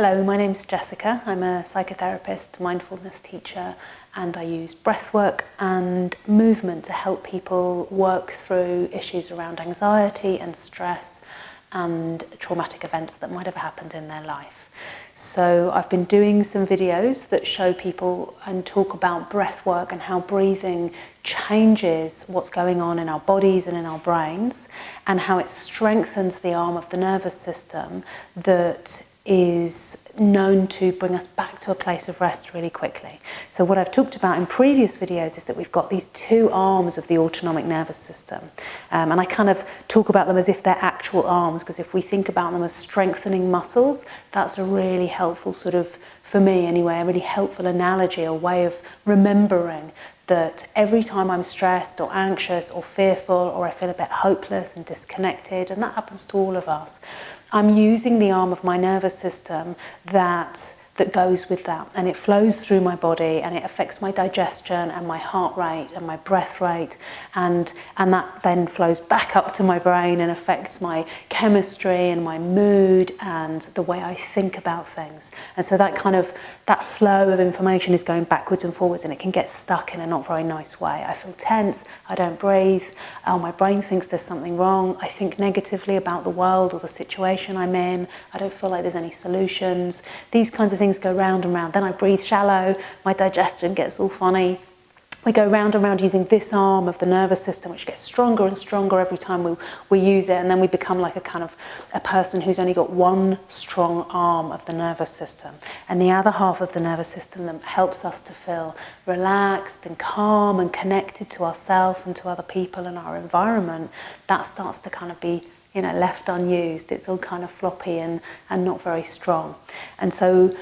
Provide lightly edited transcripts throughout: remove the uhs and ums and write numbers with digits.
Hello, my name's Jessica. I'm a psychotherapist, mindfulness teacher, and I use breathwork and movement to help people work through issues around anxiety and stress and traumatic events that might have happened in their life. So I've been doing some videos that show people and talk about breathwork and how breathing changes what's going on in our bodies and in our brains, and how it strengthens the arm of the nervous system that is known to bring us back to a place of rest really quickly. So what I've talked about in previous videos is that we've got these two arms of the autonomic nervous system, and I kind of talk about them as if they're actual arms, because if we think about them as strengthening muscles, that's a really helpful sort of, for me anyway, a really helpful analogy, a way of remembering that every time I'm stressed or anxious or fearful, or I feel a bit hopeless and disconnected, and that happens to all of us, I'm using the arm of my nervous system that goes with that, and it flows through my body, and it affects my digestion and my heart rate and my breath rate, and that then flows back up to my brain and affects my chemistry and my mood and the way I think about things. And so that flow of information is going backwards and forwards, and it can get stuck in a not very nice way. I feel tense, I don't breathe, my brain thinks there's something wrong, I think negatively about the world or the situation I'm in, I don't feel like there's any solutions. These kinds of things go round and round. Then I breathe shallow, my digestion gets all funny. We go round and round using this arm of the nervous system, which gets stronger and stronger every time we use it, and then we become like a person who's only got one strong arm of the nervous system. And the other half of the nervous system that helps us to feel relaxed and calm and connected to ourselves and to other people and our environment, that starts to kind of be left unused. It's all kind of floppy and not very strong. And so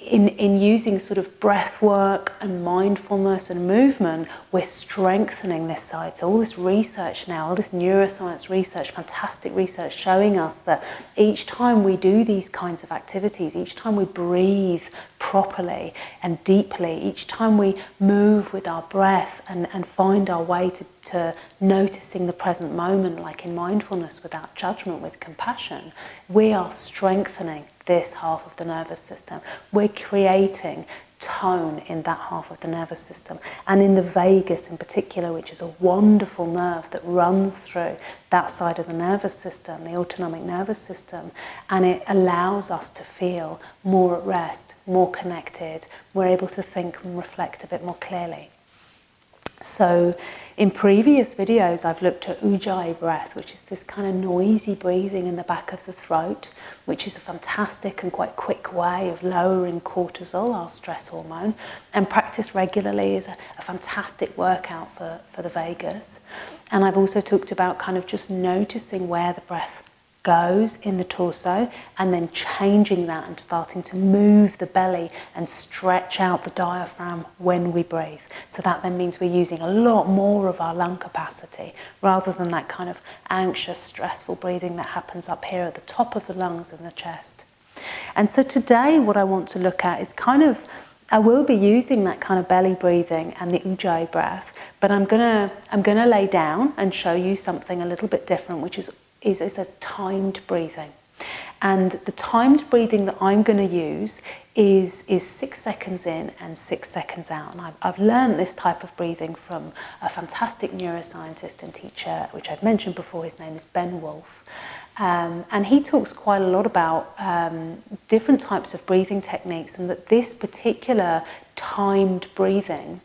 in using sort of breath work and mindfulness and movement, we're strengthening this side. So all this research now, all this neuroscience research, fantastic research showing us that each time we do these kinds of activities, each time we breathe properly and deeply, each time we move with our breath and find our way to noticing the present moment, like in mindfulness, without judgment, with compassion, we are strengthening this half of the nervous system. We're creating tone in that half of the nervous system, and in the vagus in particular, which is a wonderful nerve that runs through that side of the nervous system, the autonomic nervous system, and it allows us to feel more at rest, more connected. We're able to think and reflect a bit more clearly. So in previous videos, I've looked at Ujjayi breath, which is this kind of noisy breathing in the back of the throat, which is a fantastic and quite quick way of lowering cortisol, our stress hormone, and practiced regularly is a fantastic workout for the vagus. And I've also talked about kind of just noticing where the breath goes in the torso, and then changing that and starting to move the belly and stretch out the diaphragm when we breathe. So that then means we're using a lot more of our lung capacity, rather than that kind of anxious, stressful breathing that happens up here at the top of the lungs and the chest. And so today what I want to look at is I will be using that kind of belly breathing and the Ujjayi breath, but I'm gonna lay down and show you something a little bit different, which is a timed breathing. And the timed breathing that I'm going to use is 6 seconds in and 6 seconds out. And I've learned this type of breathing from a fantastic neuroscientist and teacher, which I've mentioned before. His name is Ben Wolf. And he talks quite a lot about different types of breathing techniques, and that this particular timed breathing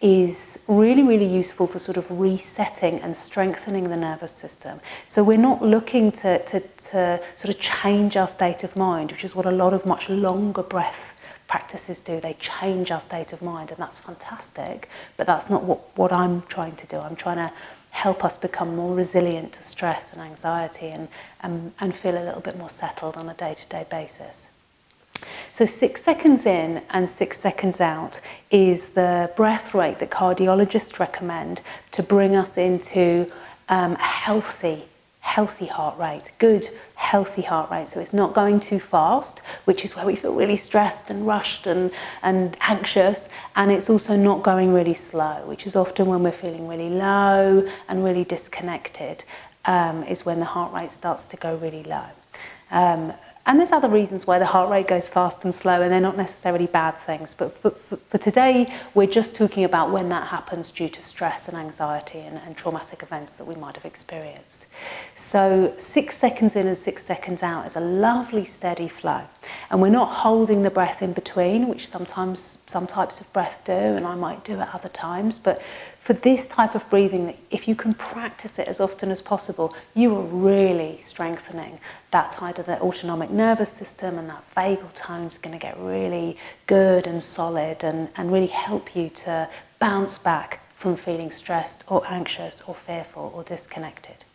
is really, really useful for sort of resetting and strengthening the nervous system. So we're not looking to sort of change our state of mind, which is what a lot of much longer breath practices do. They change our state of mind, and that's fantastic, but that's not what I'm trying to do. I'm trying to help us become more resilient to stress and anxiety and feel a little bit more settled on a day-to-day basis. So 6 seconds in and 6 seconds out is the breath rate that cardiologists recommend to bring us into a healthy heart rate, good healthy heart rate. So it's not going too fast, which is where we feel really stressed and rushed and anxious, and it's also not going really slow, which is often when we're feeling really low and really disconnected, is when the heart rate starts to go really low. And there's other reasons why the heart rate goes fast and slow, and they're not necessarily bad things. But for today, we're just talking about when that happens due to stress and anxiety and traumatic events that we might have experienced. So 6 seconds in and 6 seconds out is a lovely steady flow. And we're not holding the breath in between, which sometimes some types of breath do, and I might do at other times. But for this type of breathing, if you can practice it as often as possible, you are really strengthening that side of the autonomic nervous system, and that vagal tone is going to get really good and solid and really help you to bounce back from feeling stressed or anxious or fearful or disconnected.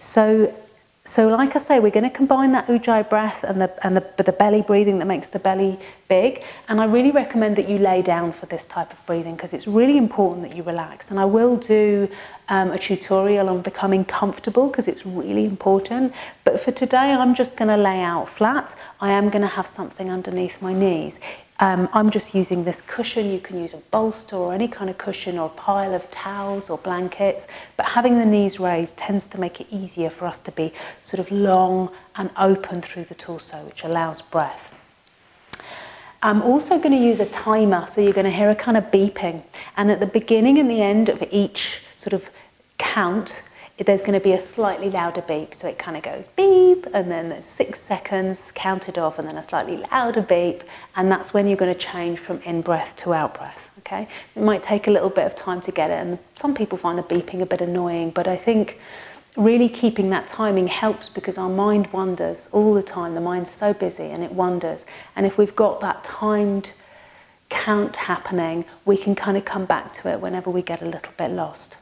So like I say, we're going to combine that Ujjayi breath and the belly breathing that makes the belly big. And I really recommend that you lay down for this type of breathing, because it's really important that you relax. And I will do a tutorial on becoming comfortable, because it's really important. But for today, I'm just going to lay out flat. I am going to have something underneath my knees. I'm just using this cushion. You can use a bolster or any kind of cushion or a pile of towels or blankets, but having the knees raised tends to make it easier for us to be sort of long and open through the torso, which allows breath. I'm also going to use a timer, so you're going to hear a kind of beeping, and at the beginning and the end of each sort of count, there's going to be a slightly louder beep, so it kind of goes beep, and then there's 6 seconds counted off, and then a slightly louder beep, and that's when you're going to change from in-breath to out-breath, okay? It might take a little bit of time to get it, and some people find the beeping a bit annoying, but I think really keeping that timing helps, because our mind wanders all the time. The mind's so busy and it wanders, and if we've got that timed count happening, we can kind of come back to it whenever we get a little bit lost.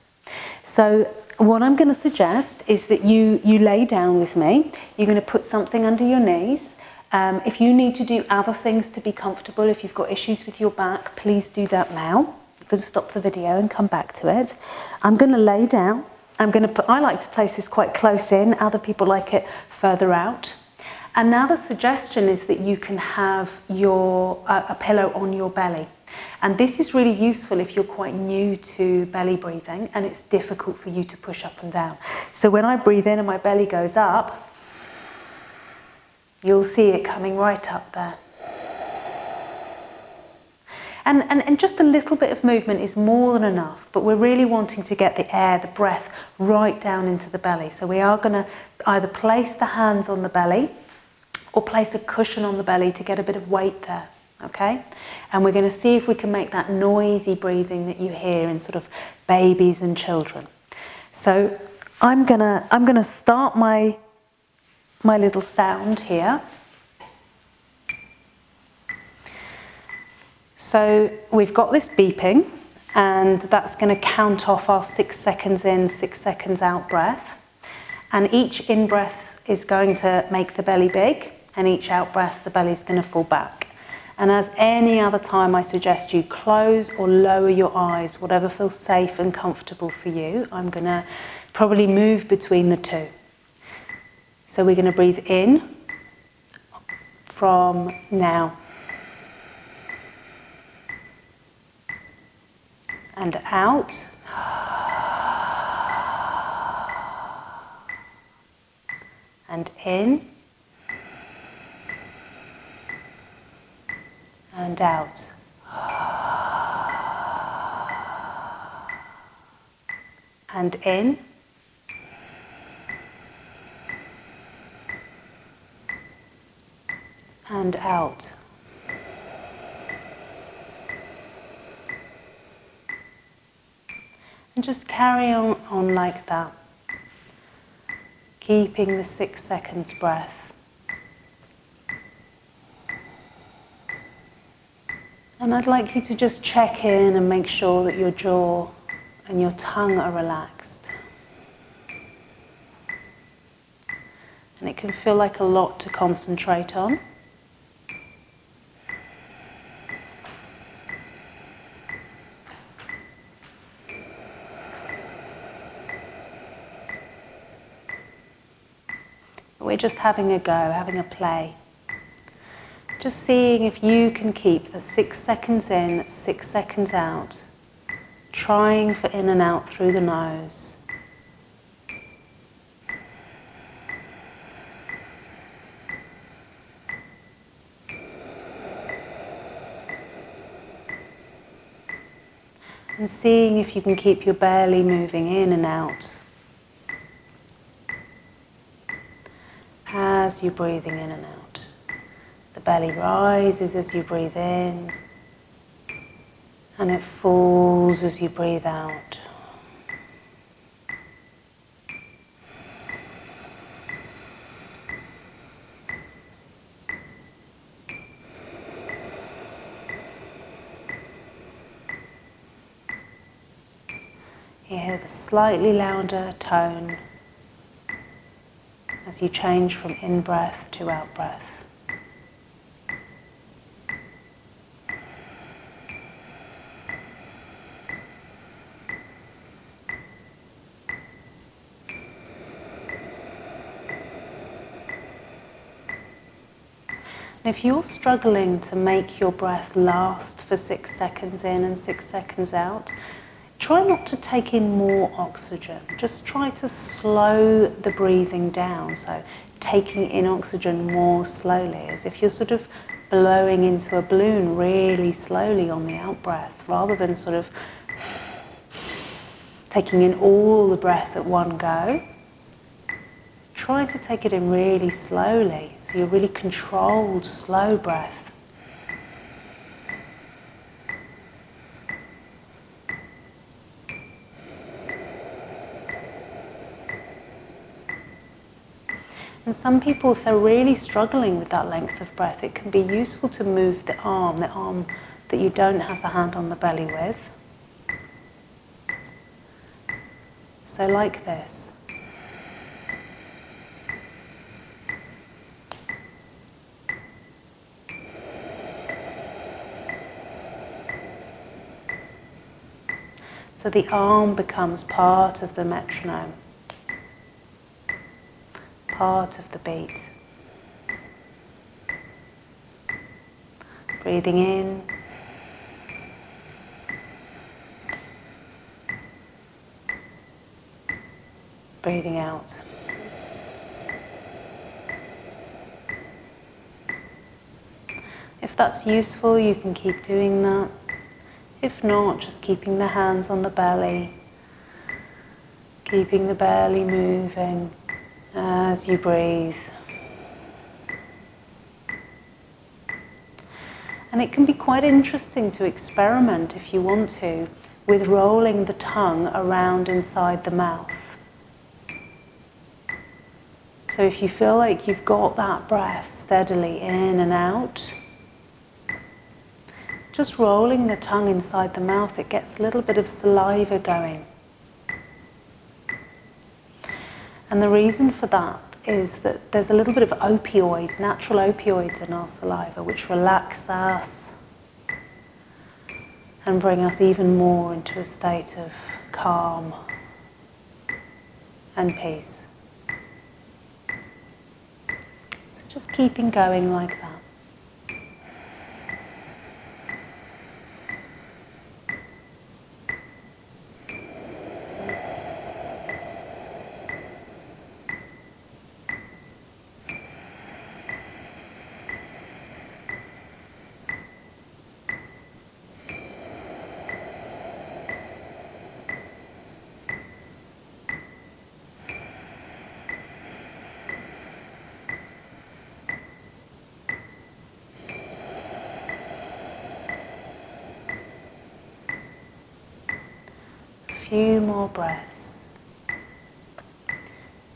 So what I'm going to suggest is that you lay down with me. You're going to put something under your knees. If you need to do other things to be comfortable, if you've got issues with your back, please do that now. You can stop the video and come back to it. I'm going to lay down. I like to place this quite close in. Other people like it further out. And now the suggestion is that you can have a pillow on your belly. And this is really useful if you're quite new to belly breathing and it's difficult for you to push up and down. So when I breathe in and my belly goes up, you'll see it coming right up there. And just a little bit of movement is more than enough, but we're really wanting to get the air, the breath, right down into the belly. So we are going to either place the hands on the belly or place a cushion on the belly to get a bit of weight there. Okay, and we're going to see if we can make that noisy breathing that you hear in sort of babies and children. So I'm gonna start my little sound here. So we've got this beeping, and that's going to count off our 6 seconds in, 6 seconds out breath. And each in breath is going to make the belly big, and each out breath the belly's going to fall back. And as any other time, I suggest you close or lower your eyes, whatever feels safe and comfortable for you. I'm going to probably move between the two. So we're going to breathe in from now. And out. And in. And out. And in. And out. And just carry on like that, keeping the 6 seconds breath. And I'd like you to just check in and make sure that your jaw and your tongue are relaxed. And it can feel like a lot to concentrate on. We're just having a go, having a play. Just seeing if you can keep the 6 seconds in, 6 seconds out, trying for in and out through the nose. And seeing if you can keep your belly moving in and out as you're breathing in and out. The belly rises as you breathe in, and it falls as you breathe out. You hear the slightly louder tone as you change from in-breath to out-breath. And if you're struggling to make your breath last for 6 seconds in and 6 seconds out, try not to take in more oxygen. Just try to slow the breathing down. So taking in oxygen more slowly, as if you're sort of blowing into a balloon really slowly on the out breath, rather than sort of taking in all the breath at one go. Try to take it in really slowly, so you're really controlled, slow breath. And some people, if they're really struggling with that length of breath, it can be useful to move the arm that you don't have the hand on the belly with. So like this. So the arm becomes part of the metronome, part of the beat. Breathing in, breathing out. If that's useful, you can keep doing that. If not, just keeping the hands on the belly, keeping the belly moving as you breathe. And it can be quite interesting to experiment, if you want to, with rolling the tongue around inside the mouth. So if you feel like you've got that breath steadily in and out, just rolling the tongue inside the mouth, it gets a little bit of saliva going. And the reason for that is that there's a little bit of opioids, natural opioids in our saliva, which relax us and bring us even more into a state of calm and peace. So just keeping going like that. Few more breaths.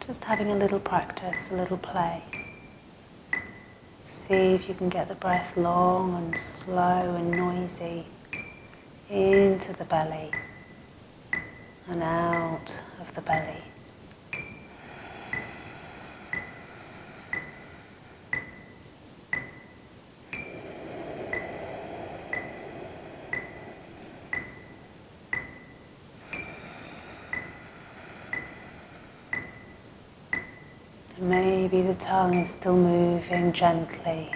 Just having a little practice, a little play. See if you can get the breath long and slow and noisy into the belly and out of the belly. Maybe the tongue is still moving gently.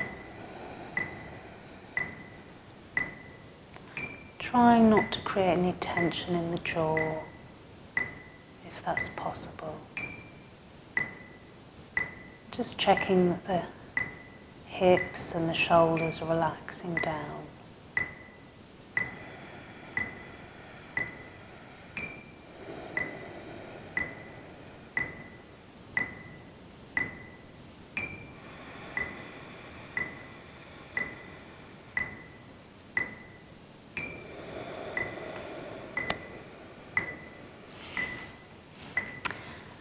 Trying not to create any tension in the jaw, if that's possible. Just checking that the hips and the shoulders are relaxing down.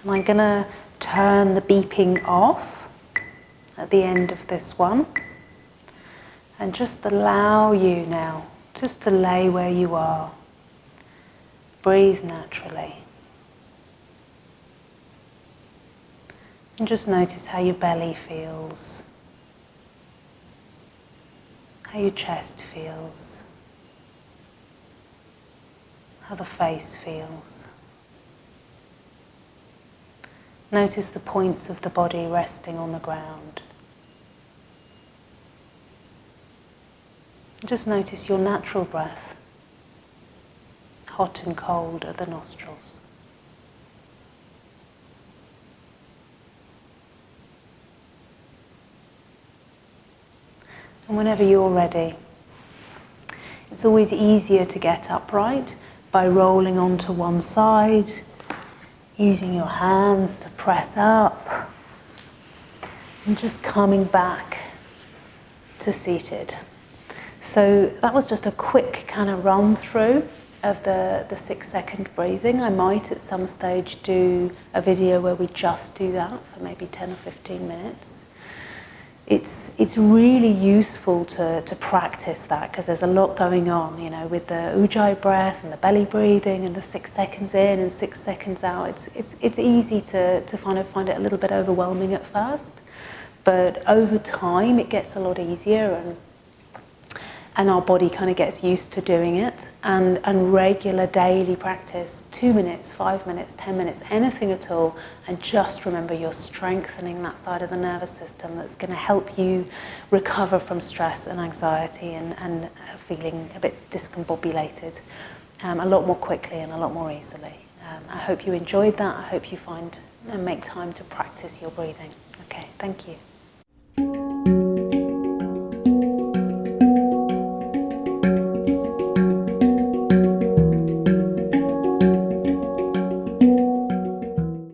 And I'm going to turn the beeping off at the end of this one. And just allow you now just to lay where you are. Breathe naturally. And just notice how your belly feels. How your chest feels. How the face feels. Notice the points of the body resting on the ground. Just notice your natural breath, hot and cold at the nostrils. And whenever you're ready, it's always easier to get upright by rolling onto one side, using your hands to press up, and just coming back to seated. So that was just a quick kind of run through of the 6-second breathing. I might at some stage do a video where we just do that for maybe 10 or 15 minutes. It's really useful to practice that because there's a lot going on, you know, with the Ujjayi breath and the belly breathing and the 6 seconds in and 6 seconds out. It's easy to kind of find it a little bit overwhelming at first, but over time it gets a lot easier and our body kind of gets used to doing it, and regular daily practice, 2 minutes, 5 minutes, 10 minutes, anything at all, and just remember you're strengthening that side of the nervous system that's going to help you recover from stress and anxiety and feeling a bit discombobulated a lot more quickly and a lot more easily. I hope you enjoyed that. I hope you find and make time to practice your breathing. Okay, thank you.